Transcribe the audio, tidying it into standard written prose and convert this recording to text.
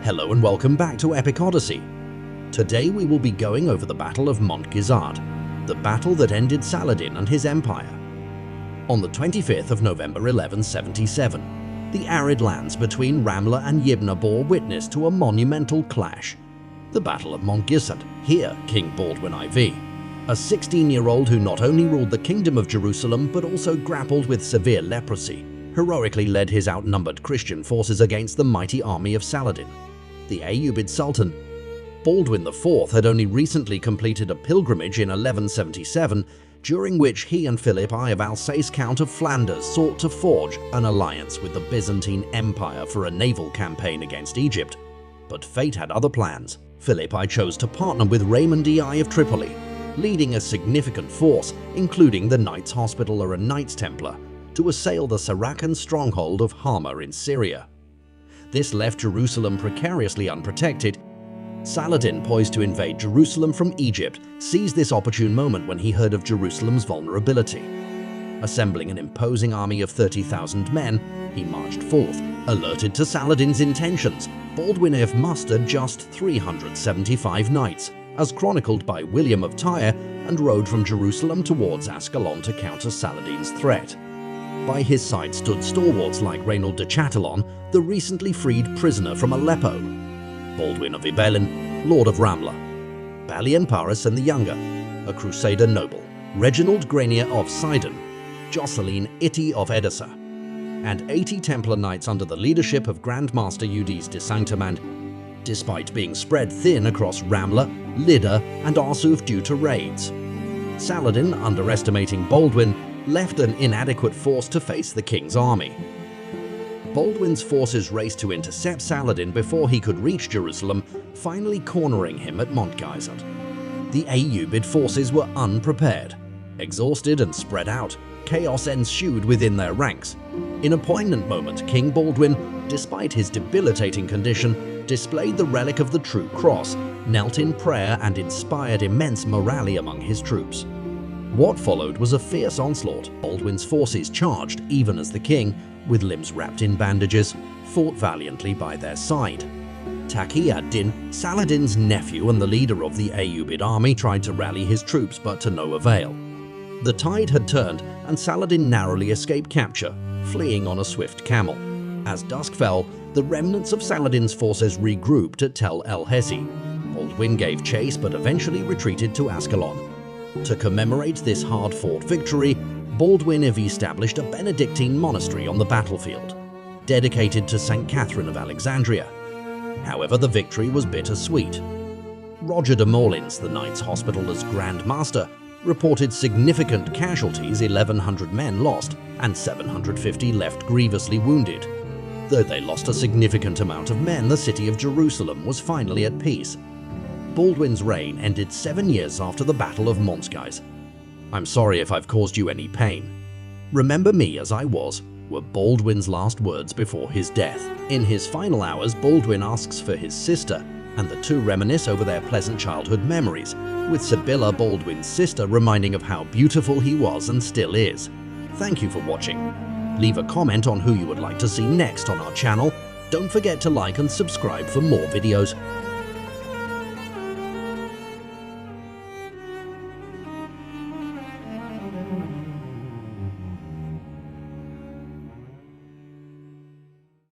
Hello and welcome back to Epic Odyssey. Today we will be going over the Battle of Montgisard, the battle that ended Saladin and his empire. On the 25th of November 1177, the arid lands between Ramla and Yibna bore witness to a monumental clash. The Battle of Montgisard. Here, King Baldwin IV, a 16-year-old who not only ruled the Kingdom of Jerusalem but also grappled with severe leprosy, heroically led his outnumbered Christian forces against the mighty army of Saladin. The Ayyubid Sultan, Baldwin IV, had only recently completed a pilgrimage in 1177, during which he and Philip I of Alsace, Count of Flanders, sought to forge an alliance with the Byzantine Empire for a naval campaign against Egypt. But fate had other plans. Philip I chose to partner with Raymond I of Tripoli, leading a significant force, including the Knights Hospitaller and Knights Templar, to assail the Saracen stronghold of Hama in Syria. This left Jerusalem precariously unprotected. Saladin, poised to invade Jerusalem from Egypt, seized this opportune moment when he heard of Jerusalem's vulnerability. Assembling an imposing army of 30,000 men, he marched forth. Alerted to Saladin's intentions, Baldwin IV mustered just 375 knights, as chronicled by William of Tyre, and rode from Jerusalem towards Ascalon to counter Saladin's threat. By his side stood stalwarts like Reynold de Chatillon, the recently freed prisoner from Aleppo, Baldwin of Ibelin, Lord of Ramla, Balian Paris and the Younger, a Crusader noble, Reginald Grenier of Sidon, Jocelyn Ity of Edessa, and 80 Templar knights under the leadership of Grand Master Eudes de Saint-Amand, despite being spread thin across Ramla, Lydda, and Arsuf due to raids. Saladin, underestimating Baldwin, left an inadequate force to face the king's army. Baldwin's forces raced to intercept Saladin before he could reach Jerusalem, finally cornering him at Montgisard. The Ayyubid forces were unprepared. Exhausted and spread out, chaos ensued within their ranks. In a poignant moment, King Baldwin, despite his debilitating condition, displayed the relic of the true cross, knelt in prayer, and inspired immense morale among his troops. What followed was a fierce onslaught. Baldwin's forces charged, even as the king, with limbs wrapped in bandages, fought valiantly by their side. Taqi ad-Din, Saladin's nephew and the leader of the Ayyubid army, tried to rally his troops, but to no avail. The tide had turned, and Saladin narrowly escaped capture, fleeing on a swift camel. As dusk fell, the remnants of Saladin's forces regrouped at Tel el-Hesi. Baldwin gave chase but eventually retreated to Ascalon. To commemorate this hard-fought victory, Baldwin IV established a Benedictine monastery on the battlefield, dedicated to St. Catherine of Alexandria. However, the victory was bittersweet. Roger de Morlins, the Knights Hospitaller's Grand Master, reported significant casualties, 1,100 men lost and 750 left grievously wounded. Though they lost a significant amount of men, the city of Jerusalem was finally at peace. Baldwin's reign ended 7 years after the Battle of Montgisard. "I'm sorry if I've caused you any pain. Remember me as I was," were Baldwin's last words before his death. In his final hours, Baldwin asks for his sister, and the two reminisce over their pleasant childhood memories, with Sibylla, Baldwin's sister, reminding of how beautiful he was and still is. Thank you for watching. Leave a comment on who you would like to see next on our channel. Don't forget to like and subscribe for more videos.